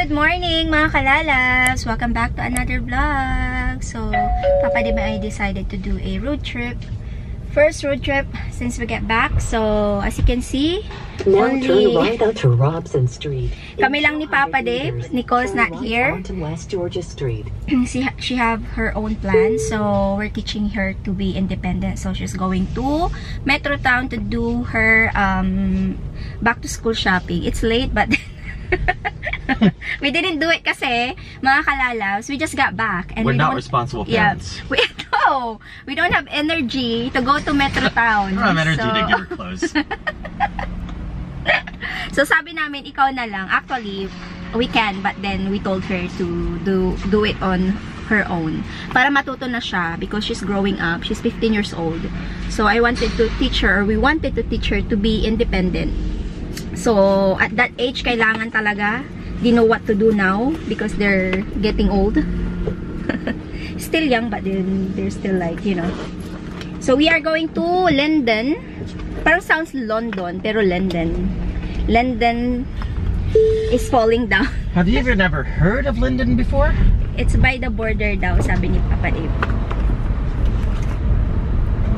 Good morning mga kalalabs! Welcome back to another vlog. So, Papa Dib and I decided to do a road trip. First road trip since we get back. So, as you can see, now turn right onto Robson Street. Kami lang ni Papa Dib. Nicole's not here. Onto West Georgia Street. She have her own plan. So, we're teaching her to be independent. So, she's going to Metro Town to do her back to school shopping. It's late but we didn't do it kasi, mga kalalabs, we just got back. And we're not responsible parents. Yeah, we don't have energy to go to Metro Town. We don't have energy to get her clothes. So sabi namin, ikaw na lang. Actually, we can, but then we told her to do it on her own. Para matuto na siya because she's growing up. She's 15 years old. So I wanted to teach her, or we wanted to teach her to be independent. So, at that age, kailangan talaga, they know what to do now because they're getting old. Still young, but then they're still like, you know. So, we are going to Linden. Parang sounds London, pero Linden. Linden is falling down. Have you even ever heard of Linden before? It's by the border daw, sabi ni Papa Dave.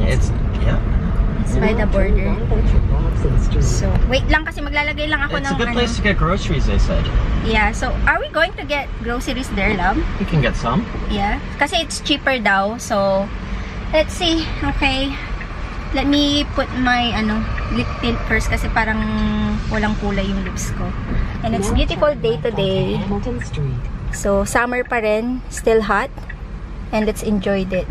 It's by the border. So, wait lang kasi maglalagay lang ako ng It's a good place to get groceries, they said. Yeah, so are we going to get groceries there, love? We can get some. Yeah, kasi it's cheaper daw. So, let's see. Okay. Let me put my lip tint first kasi parang walang kulay yung lips ko. And it's beautiful day today. So, summer pa rin, still hot. And let's enjoy it.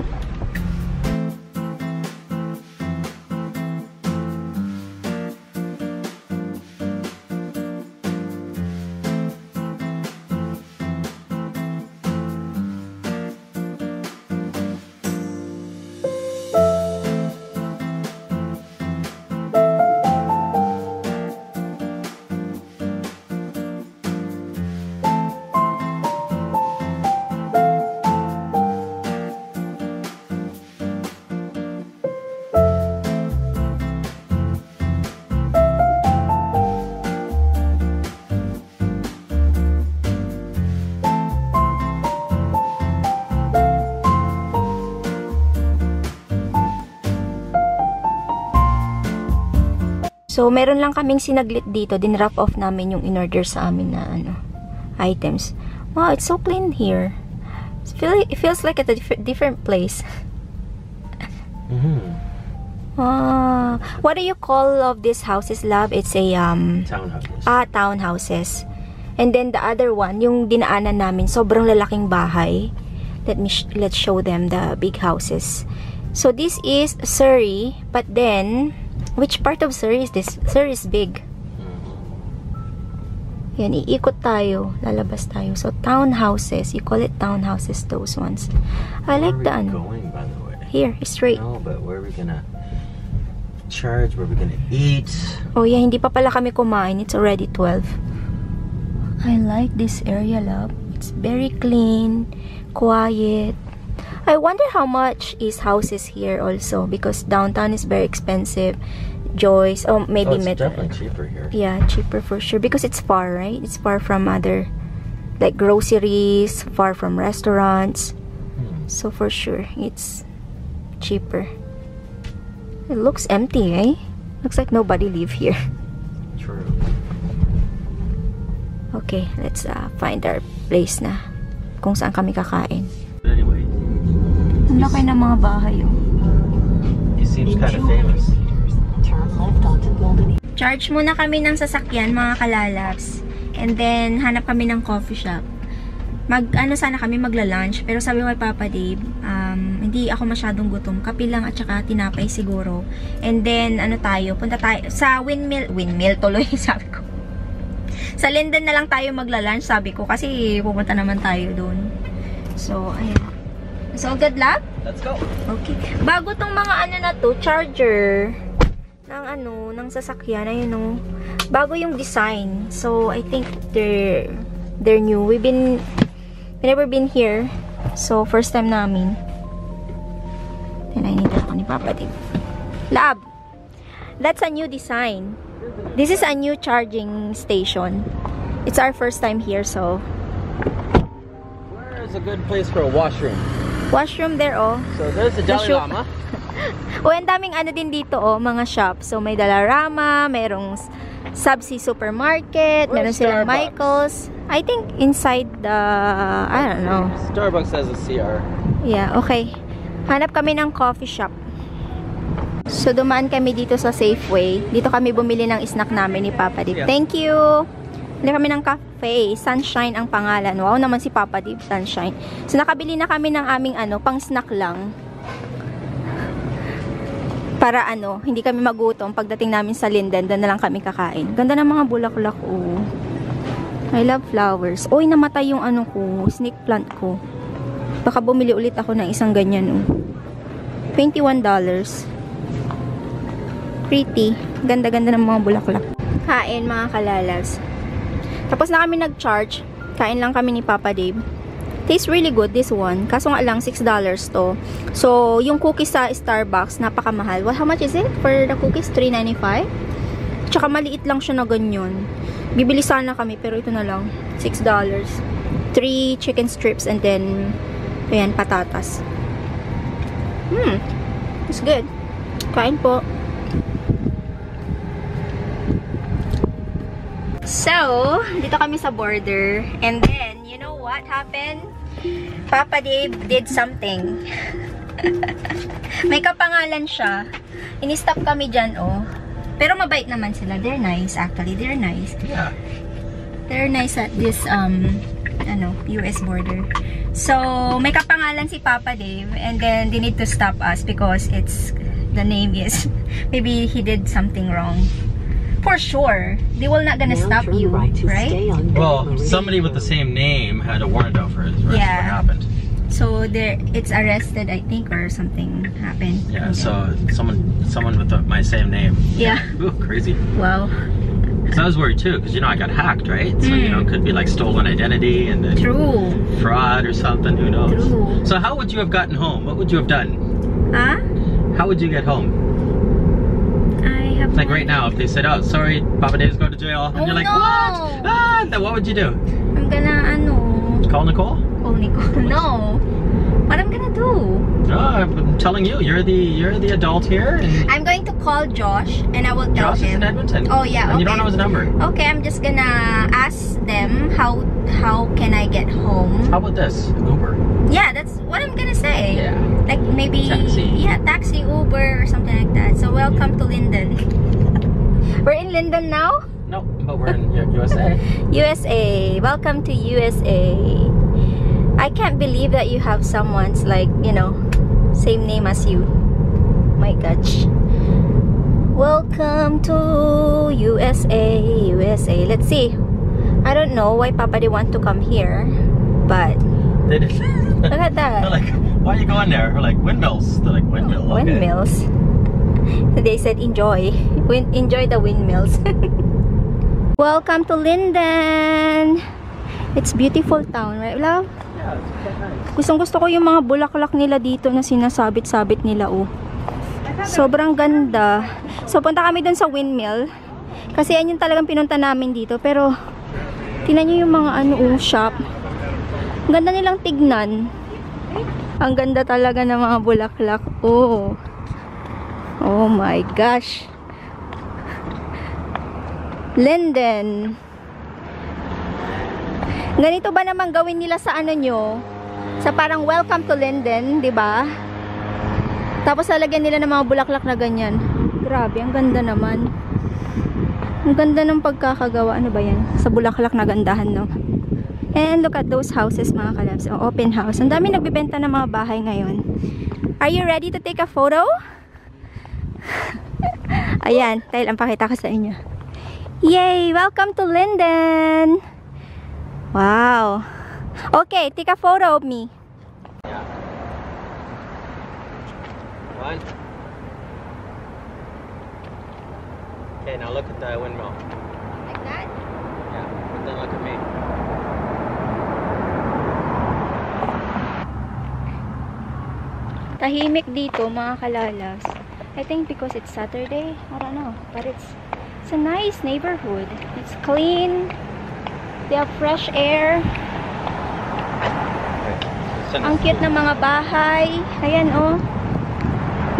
So, meron lang kaming sinaglit dito. Din-wrap off namin yung in-order sa amin na items. Wow, it's so clean here. It feels like at a different place. What do you call of these houses, love? It's a Townhouses. Townhouses. And then the other one, yung dinaanan namin, sobrang lalaking bahay. Let's show them the big houses. So, this is Surrey, but then which part of Surrey is this? Surrey is big. Yan, iikot tayo. Lalabas tayo. So, townhouses. You call it townhouses, those ones. I like the going, by the way? Here, straight. No, but where are we gonna charge? Where are we gonna eat? Oh, yeah, hindi pa pala kami kumain. It's already 12. I like this area, love. It's very clean, quiet. I wonder how much is houses here also because downtown is very expensive. Joyce, maybe it's definitely cheaper here. Yeah, cheaper for sure because it's far, right? It's far from other like groceries, far from restaurants. So for sure, it's cheaper. It looks empty, eh? Looks like nobody live here. True. Okay, let's find our place na kung saan kami kakain. But anyway, ang laki ng mga bahay, oh. He seems kind of famous. Charge muna kami ng sasakyan, mga kalalabs. And then, hanap kami ng coffee shop. Sana kami magla-lunch. Pero sabi ko kay Papa Dave, hindi ako masyadong gutom. Kape lang at saka tinapay siguro. And then, punta tayo sa windmill tuloy, sabi ko. Sa Linden na lang tayo magla-lunch, sabi ko. Kasi pupunta naman tayo doon. So, ayan. So, good luck? Let's go. Okay. Bago tong mga na to, charger ng sasakyan, ayun bago yung design. So, I think they're new. We've never been here. So, first time namin. Tinainita ako ni Papa Dave. Lab! That's a new design. This is a new charging station. It's our first time here, so... Where is a good place for a washroom? Washroom there, oh. So there's the Dalai Lama. O, ang daming ano din dito, oh, mga shop. So, may Dalarama, merong Subsea Supermarket, meron silang Michaels. I think inside the, I don't know. Starbucks has a CR. Yeah, okay. Hanap kami ng coffee shop. So, dumaan kami dito sa Safeway. Dito kami bumili ng snack namin ni Papa Dip. Thank you! Bili kami ng cafe. Sunshine ang pangalan. Wow naman si Papa Dip, Sunshine. So, nakabili na kami ng aming ano, pang snack lang. Para ano, hindi kami magutom. Pagdating namin sa Linden, doon na lang kami kakain. Ganda ng mga bulaklak, oh. I love flowers. Oy, namatay yung ano ko, snake plant ko. Baka bumili ulit ako ng isang ganyan, oh. $21. Pretty. Ganda-ganda ng mga bulaklak. Kain, mga kalalabs. Tapos na kami nag-charge. Kain lang kami ni Papa Dave. Tastes really good, this one. Kaso nga lang, $6 to. So, yung cookies sa Starbucks, napakamahal. Well, how much is it for the cookies? $3.95? Tsaka maliit lang siya na ganyan. Bibili sana kami, pero ito na lang. $6. 3 chicken strips and then, ayan, patatas. It's good. Kain po. So, dito kami sa border. And then, you know what happened? Papa Dave did something. May kapangalan siya. Ini-stop kami dyan, oh. Pero mabait naman sila. They're nice, actually. They're nice. Yeah. They're nice at this, US border. So, may kapangalan si Papa Dave. And then, they need to stop us because the name is, maybe he did something wrong. For sure. They will not gonna stop you, right? Well, somebody with the same name had a warrant out for his arrest. Yeah. What happened? So it's arrested, I think, or something happened. Yeah. So someone with my same name. Yeah. Ooh, crazy. Wow. Because I was worried too, because I got hacked, right? So it could be like stolen identity and then True. fraud or something. Who knows? True. So how would you have gotten home? What would you have done? Huh? How would you get home? I have Like right now, if they said, "Oh, sorry, Papa Dave's going to jail," and Oh, you're like, no. "What?" Then what would you do? I'm gonna Call Nicole? call Nicole. No. What I'm gonna do? No, I'm telling you, you're the adult here, and I'm going to call Josh and I will tell Josh is him. in Edmonton. Oh yeah, and you don't okay. know his number. Okay, I'm just gonna ask them how can I get home. How about this? Uber. Yeah, that's what I'm gonna say. Yeah. Like maybe taxi, Uber or something like that. So welcome to Linden. We're in Linden now? No, but we're in USA. USA. Welcome to USA. I can't believe that you have someone's like, same name as you. My gosh. Welcome to USA. USA. Let's see. I don't know why Papa they want to come here, but They did. look at that. They're like, "Why are you going there?" We're like, "Windmills." They're like, "Windmill." Okay. Windmills. They said enjoy. Enjoy the windmills. Welcome to Linden. It's beautiful town, right, love? Yeah, it's quite nice. Gustong-gusto ko yung mga bulaklak nila dito na sinasabit-sabit nila, oh. Sobrang ganda. So, punta kami dun sa windmill. Kasi yan yung talagang pinunta namin dito. Pero, tingnan nyo yung mga shop. Ang ganda nilang tignan. Ang ganda talaga ng mga bulaklak. Oh. Oh my gosh. Linden. Ganito ba naman gawin nila sa nyo? Sa parang welcome to Linden, di ba? Tapos lalagyan nila ng mga bulaklak na ganyan. Grabe, ang ganda naman. Ang ganda ng pagkakagawa. Ano ba yan? Sa bulaklak na gandahan, no? And look at those houses, mga kalabs. Open house. Ang dami nagbibenta ng mga bahay ngayon. Are you ready to take a photo? Ayan, dahil ang pakita ko sa inyo. Yay! Welcome to Linden! Wow! Okay, take a photo of me. Yeah. One. Okay, now look at the windmill. Like that? Yeah, but then look at me. Tahimik dito, mga kalalas. I think because it's Saturday. I don't know. But it's a nice neighborhood. It's clean. They have fresh air. Ang cute ng mga bahay. Ayan, oh.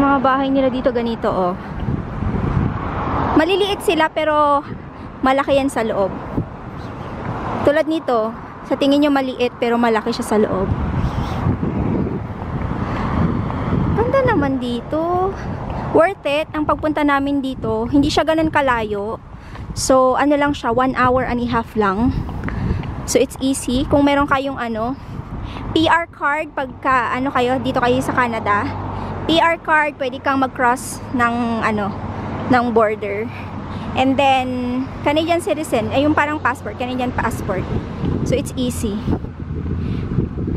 Mga bahay nila dito ganito, oh. Maliliit sila pero malaki yan sa loob. Tulad nito, sa tingin nyo maliit pero malaki siya sa loob. Ganda naman dito. Worth it ang pagpunta namin dito. Hindi siya ganun kalayo. So, ano lang siya, 1 hour and a half lang. So, it's easy. Kung meron kayong PR card, pagka kayo, dito kayo sa Canada, PR card, pwede kang mag-cross ng ng border. And then, Canadian citizen, ay yung parang passport, Canadian passport. So, it's easy.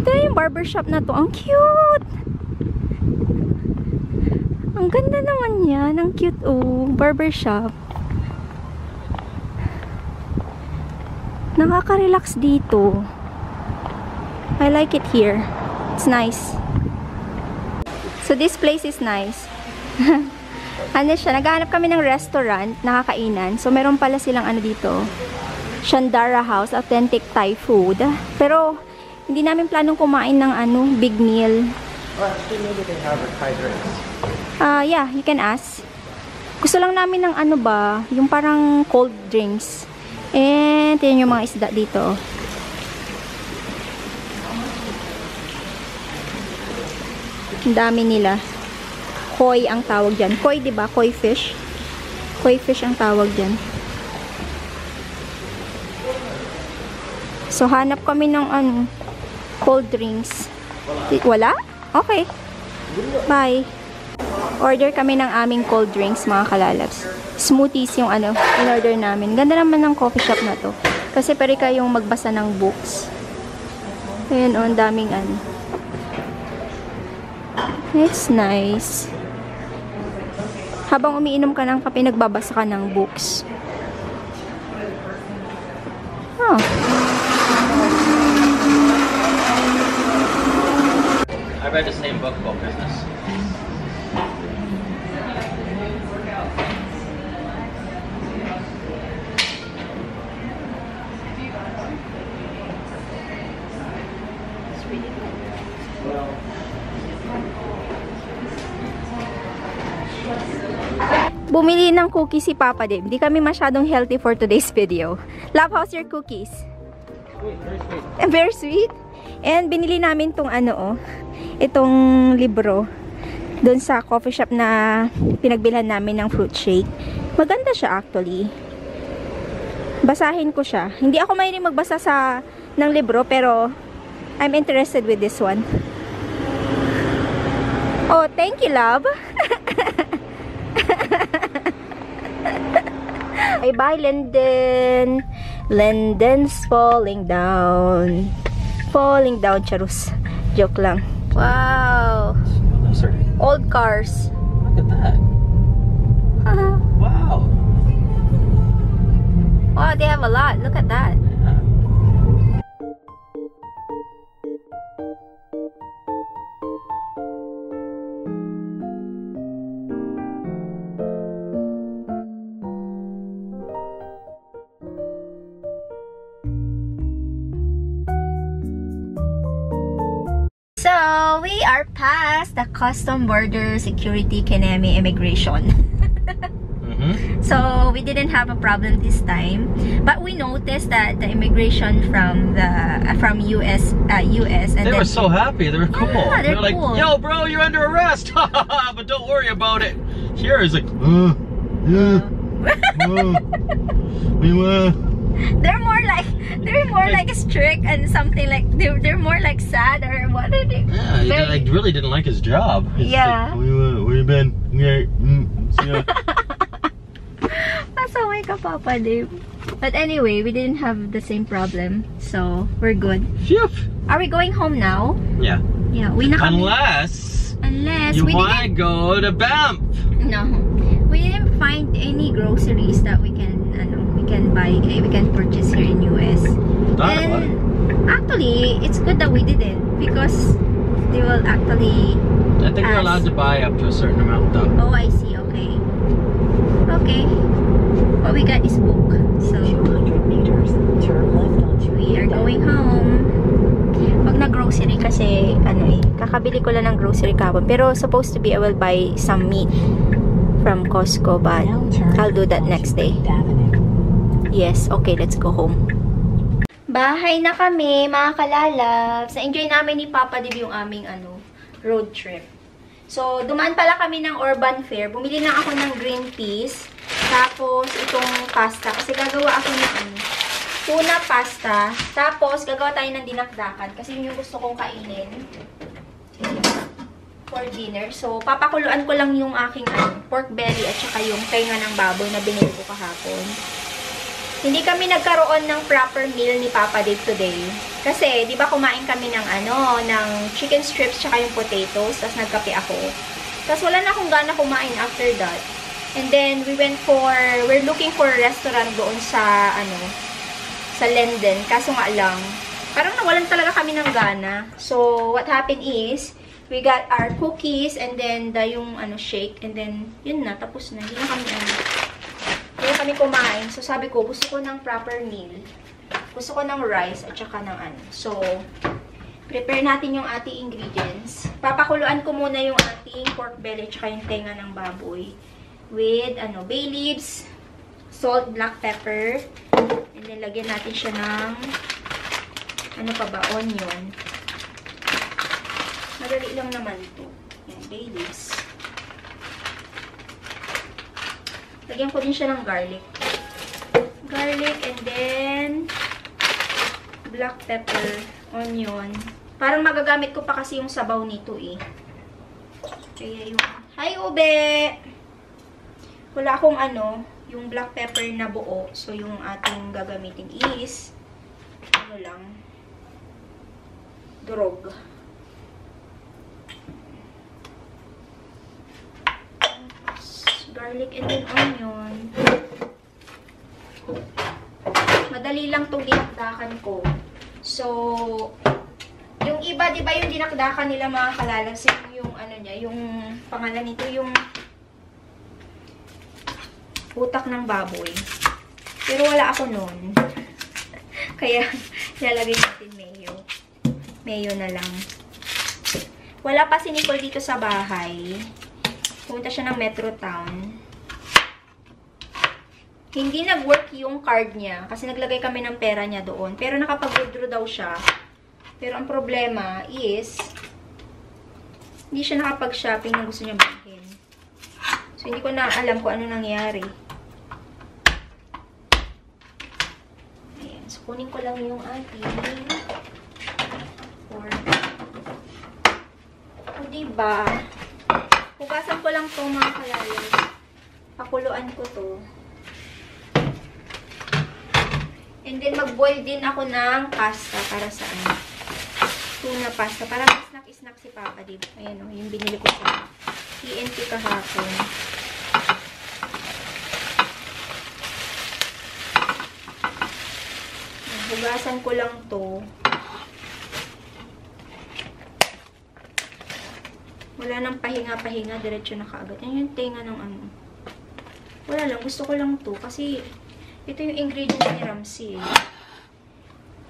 Ito yung barbershop na to. Ang cute! Ang ganda naman yan. Ang cute, oh. Barbershop. Nakaka-relax dito. I like it here. It's nice. So, this place is nice. Ano siya, naghahanap kami ng restaurant, nakakainan. So, meron pala silang dito. Shandara House, authentic Thai food. Pero, hindi namin planong kumain ng big meal. Well, actually, maybe they have Thai drinks. Yeah, you can ask. Gusto lang namin ng yung parang cold drinks. And, tingnan yung mga isda dito. Ang dami nila. Koi ang tawag dyan. Koi, diba? Koi fish. Koi fish ang tawag dyan. So, hanap kami ng cold drinks. Wala? Okay. Bye. Order kami ng aming cold drinks, mga kalalabs. Smoothies yung in-order namin. Ganda naman ng coffee shop na to. Kasi pwede kayong magbasa ng books. Ayan, ang daming It's nice. Habang umiinom ka ng kape, nagbabasa ka ng books. Oh. I read the same book about business. Bumili ng cookies si Papa Dave. Hindi kami masyadong healthy for today's video. Love, how's your cookies? Sweet, very sweet. Very sweet. And binili namin tong itong libro doon sa coffee shop na pinagbilhan namin ng fruit shake. Maganda siya actually. Basahin ko siya. Hindi ako mahilig magbasa ng libro pero I'm interested with this one. Oh, thank you, love. Bye, Linden. Linden's falling down. Falling down, charus. Joke lang. Wow. Old cars. Look at that. Wow. Wow, they have a lot. Look at that. So, we are past the custom border security Kenemi immigration. So, we didn't have a problem this time. But we noticed that the immigration from US and they were so happy. They were cool. Yeah, they were like, cool. yo, bro, you're under arrest. But don't worry about it. Here is like, they're more like strict and something like they're more like sad or what are they? Yeah, he really didn't like his job. He's Yeah. like, where you been? Yeah. Pasaway ka, Papa Dave. But anyway, we didn't have the same problem, so we're good. Phew. Are we going home now? Yeah. Yeah, we not. Unless you we want to go to Banff. No, we didn't find any groceries that we can buy, we can purchase here in US. And actually, it's good that we didn't because they will actually. I think you're allowed to buy up to a certain amount, though. Oh, I see. Okay. Okay. What we got is book. So. 200 meters. Turn left onto kakabili ko lang ng grocery kahapon. Pero supposed to be, I will buy some meat from Costco, but I'll do that next day. Yes, okay, let's go home. Bahay na kami, mga kalalabs. Na-enjoy namin ni Papa Dib yung aming road trip. So, dumaan pala kami ng Urban Fare. Bumili lang ako ng green peas. Tapos, itong pasta. Kasi gagawa ako ng tuna pasta. Tapos, gagawa tayo ng dinakdakan. Kasi yun yung gusto kong kainin for dinner. So, papakuluan ko lang yung aking pork belly at saka yung tenga ng baboy na binili ko kahapon. Hindi kami nagkaroon ng proper meal ni Papa Dave today. Kasi, di ba kumain kami ng ng chicken strips tsaka yung potatoes. Tapos nagkape ako. Tapos wala na akong gana kumain after that. And then, we're looking for a restaurant doon sa, sa Linden. Kaso nga lang, parang nawalan talaga kami ng gana. So, what happened is, we got our cookies and then yung shake. And then, yun na, tapos na. Hindi na kami Hindi kami kumain. So, sabi ko, gusto ko ng proper meal. Gusto ko ng rice at saka ng So, prepare natin yung ating ingredients. Papakuluan ko muna yung ating pork belly at saka yung tenga ng baboy. With, bay leaves, salt, black pepper. And then, lagyan natin siya ng, onion. Madali lang naman ito. Yan, bay leaves. Lagyan ko din siya ng garlic. Garlic and then black pepper, onion. Parang magagamit ko pa kasi yung sabaw nito eh. Kaya yung... Hi, Ube! Wala akong yung black pepper na buo. So, yung ating gagamitin is durog. Garlic and then onion. Madali lang itong dinakdakan ko. So, yung iba, di ba yung dinakdakan nila mga kalalabs, yung yung pangalan nito, yung utak ng baboy. Pero wala ako nun. Kaya, lalagay natin mayo. Mayo na lang. Wala pa si Nicole dito sa bahay. Pumunta siya ng Metro Town. Hindi nag-work yung card niya. Kasi naglagay kami ng pera niya doon. Pero nakapag-withdraw daw siya. Pero ang problema is, hindi siya nakapag-shopping na gusto niya bilhin. So, hindi ko na alam kung ano nangyari. Ayan. So, kunin ko lang yung ating pork. O, diba? Hugasan ko lang to mga kalalay. Pakuluan ko to. And then, mag-boil din ako ng pasta para sa tuna pasta. Para snack-snack si Papa Dib. Ayan o, yung binili ko sa TNT kahapon. Hugasan ko lang to. Wala nang pahinga-pahinga. Diretso na kaagad. Yan yung tenga ng Wala lang. Gusto ko lang to. Kasi, ito yung ingredients ni Ramsey.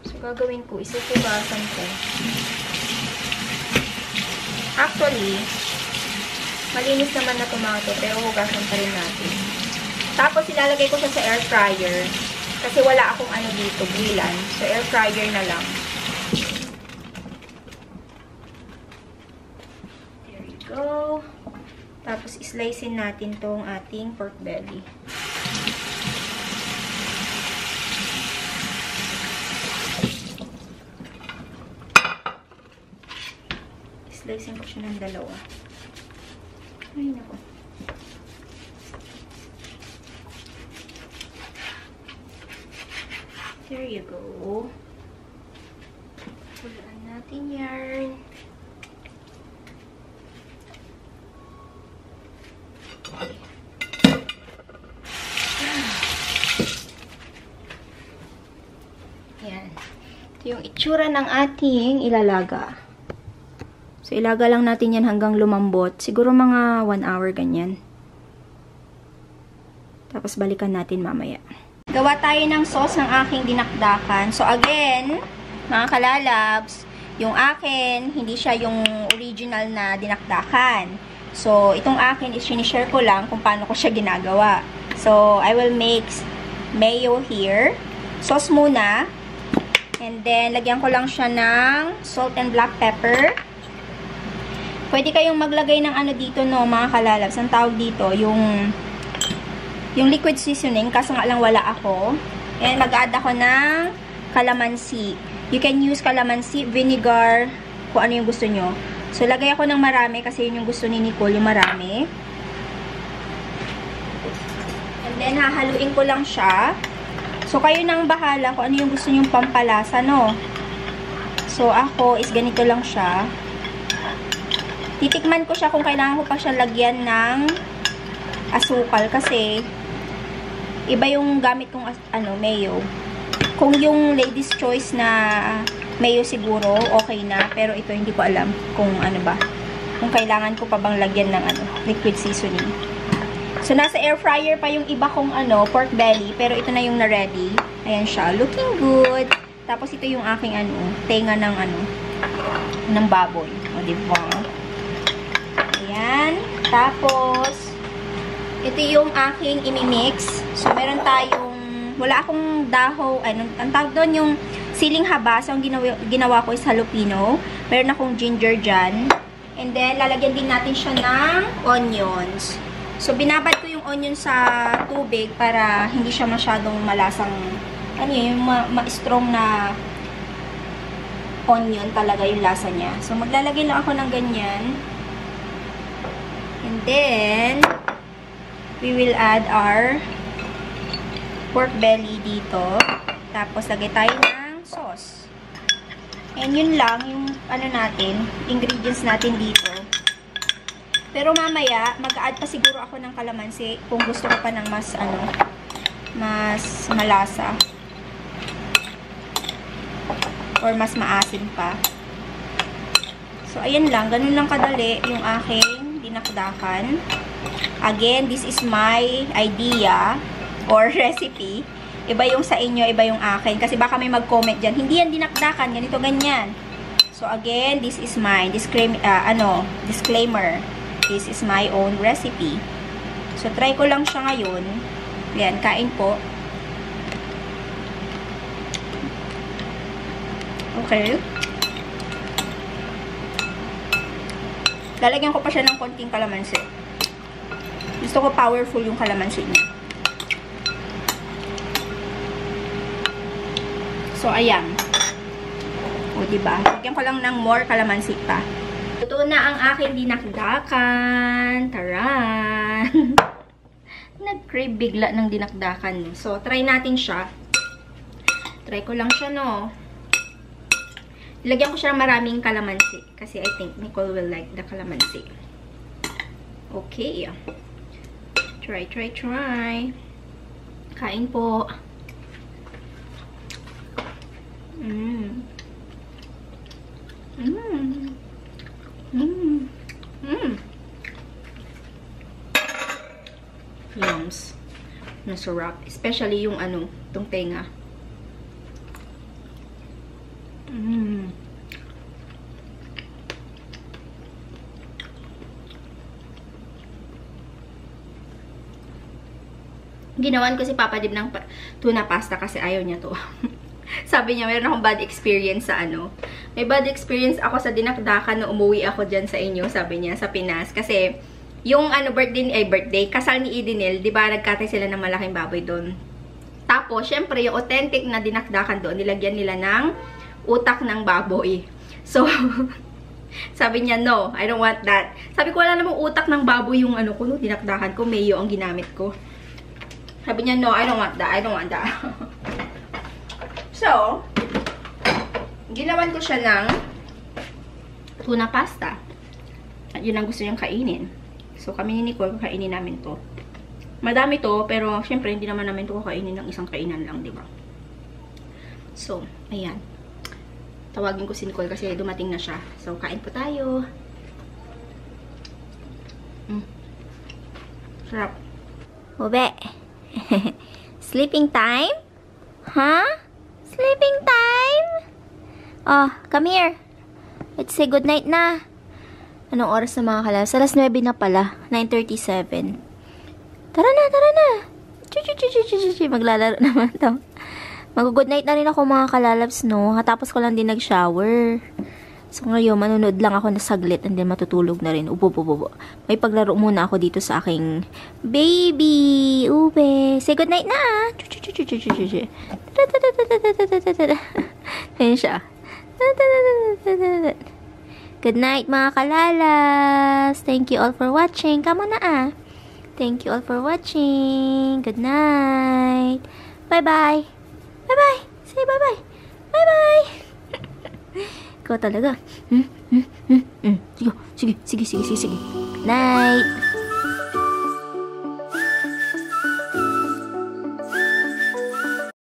So, gagawin ko. Isutugasan ko. Actually, malinis naman na tomato. Pero hugasan pa rin natin. Tapos, ilalagay ko siya sa air fryer. Kasi wala akong dito. Grillan. So, air fryer na lang. Go. Tapos, islicein natin tong ating pork belly. Islicein ko siya ng dalawa. Ay, nako. There you go. Pulaan natin yan. Yan. Ito yung itsura ng ating ilalaga. So, ilaga lang natin yan hanggang lumambot. Siguro mga 1 hour ganyan. Tapos, balikan natin mamaya. Gawa tayo ng sauce ng aking dinakdakan. So, again, mga kalalabs, Yung akin, hindi siya yung original na dinakdakan. So, itong akin is sinishare ko lang kung paano ko siya ginagawa. So, I will make mayo here. Sauce muna. And then, lagyan ko lang siya ng salt and black pepper. Pwede kayong maglagay ng ano dito, no, mga kalalabs. Ang tawag dito, yung liquid seasoning. Kaso nga lang wala ako. And mag-add ako ng calamansi. You can use calamansi, vinegar, kung ano yung gusto nyo. So, lagay ako ng marami kasi yun yung gusto ni Nicole, yung marami. And then, hahaluin ko lang siya. So, kayo nang bahala kung ano yung gusto nyong pampalasa, no? So, ako is ganito lang siya. Titikman ko siya kung kailangan ko pa siya lagyan ng asukal kasi iba yung gamit kong mayo. Kung yung lady's choice na mayo siguro, okay na. Pero ito, hindi ko alam kung ano ba. Kung kailangan ko pa bang lagyan ng liquid seasoning. So, nasa air fryer pa yung iba kong pork belly. Pero ito na yung na-ready. Ayan siya. Looking good. Tapos, ito yung aking tenga ng ng baboy. O, diba? Ayan. Tapos, ito yung aking imimix. So, meron tayong wala akong daho, ang tawag doon yung siling haba. So, ang ginawa ko is jalapeno. Meron akong ginger dyan. And then, lalagyan din natin siya ng onions. So, binabad ko yung onion sa tubig para hindi siya masyadong malasang, yung ma-strong na onion talaga yung lasa niya. So, maglalagay lang ako ng ganyan. And then, we will add our pork belly dito. Tapos, lagay tayo ng sauce. And yun lang, yung natin, ingredients natin dito. Pero mamaya, mag-add pa siguro ako ng kalamansi kung gusto ko pa ng mas, mas malasa. Or mas maasim pa. So, ayan lang. Ganun lang kadali yung aking dinakdakan. Again, this is my idea or recipe. Iba yung sa inyo, iba yung akin. Kasi baka may mag-comment dyan. Hindi yan dinakdakan. Ganito, ganyan. So, again, this is mine. Disclaimer. This is my own recipe. So, try ko lang siya ngayon. Ayan, kain po. Okay. Lalagyan ko pa siya ng konting kalamansi. Gusto ko powerful yung kalamansi niya. So, ayan. O, diba? Lagyan ko lang ng more kalamansi pa. Ito na ang aking dinakdakan. Taran! Nag-crave bigla ng dinakdakan. So, try natin siya. Try ko lang siya, no? Lagyan ko siya ng maraming kalamansi. Kasi I think Nicole will like the kalamansi. Okay. Try. Kain po. Yums. Nasarap. Especially yung itong tenga. Ginawan ko si Papa Dib ng tuna pasta kasi ayaw niya to. Sabi niya, meron akong bad experience sa May bad experience ako sa dinakdakan na umuwi ako dyan sa inyo, sabi niya, sa Pinas. Kasi, yung birthday, kasal ni Idinel, di ba, nagkatay sila ng malaking baboy doon. Tapos, syempre, yung authentic na dinakdakan doon, nilagyan nila ng utak ng baboy. So, sabi niya, no, I don't want that. Sabi ko, wala namang utak ng baboy yung dinakdakan ko, mayo ang ginamit ko. Sabi niya, no, I don't want that. So, ginawan ko siya ng tuna pasta. At yun ang gusto niyang kainin. So, kami ni Nicole, kainin namin to. Madami to, pero syempre, hindi naman namin to kainin ng isang kainan lang, di ba? So, ayan. Tawagin ko si Nicole kasi dumating na siya. So, kain po tayo. Sarap. Ube. Sleeping time? Huh? Sleeping time? Oh, come here. Let's say good night na. Anong oras na mga kalalabs? Alas 9 na pala. 9:37. Tara na, tara na. Maglalaro naman to. Mag-good night na rin ako mga kalalabs, no? Tapos ko lang din nag-shower. So ngayon, manunod lang ako na saglit and then matutulog na rin. Upo. May paglaro muna ako dito sa aking baby. Ube. Say good night na. Ayan siya. Good night mga kalalas. Thank you all for watching. Kamo na Thank you all for watching. Good night. Bye-bye. Bye-bye. Say bye-bye. Bye-bye. Ikaw talaga. Sige. Good night.